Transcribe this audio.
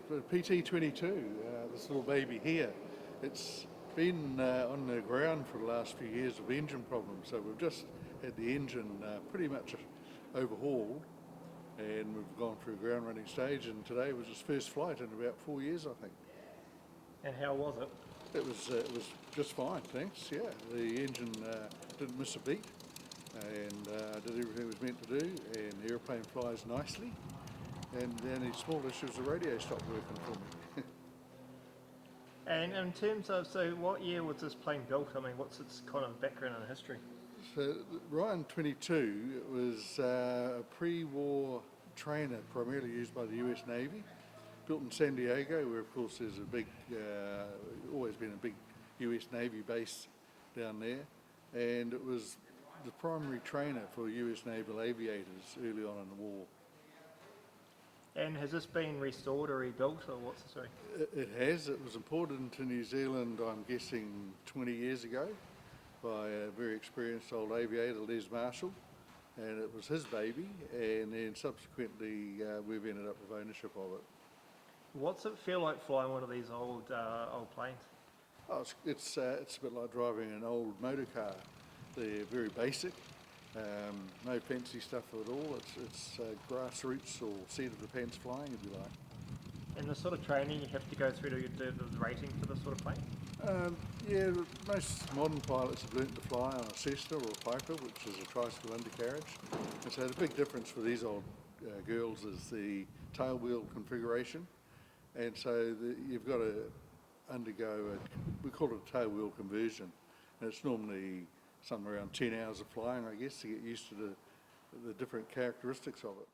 the PT-22, this little baby here. It's been on the ground for the last few years with engine problems, so we've just had the engine pretty much overhauled, and we've gone through a ground running stage, and today was its first flight in about 4 years, I think. And how was it? It was just fine, thanks. Yeah, the engine didn't miss a beat, and did everything it was meant to do, and the airplane flies nicely. And the only small issue was the radio stopped working for me. And in terms of, so what year was this plane built? I mean, what's its kind of background and history? So Ryan 22, it was a pre-war trainer primarily used by the US Navy, built in San Diego, where of course there's a big, always been a big US Navy base down there, and it was the primary trainer for US naval aviators early on in the war. And has this been restored or rebuilt, or what's the story? It has. It was imported into New Zealand, I'm guessing 20 years ago, by a very experienced old aviator, Les Marshall, and it was his baby, and then subsequently we've ended up with ownership of it. What's it feel like flying one of these old planes? Oh, it's a bit like driving an old motor car. They're very basic, no fancy stuff at all. It's grassroots or seat of the pants flying, if you like. And the sort of training you have to go through to get the rating for this sort of plane? Yeah, most modern pilots have learnt to fly on a Cessna or a Piper, which is a tricycle undercarriage. And so the big difference for these old girls is the tailwheel configuration. And so you've got to undergo, we call it a tailwheel conversion. And it's normally somewhere around 10 hours of flying, I guess, to get used to the different characteristics of it.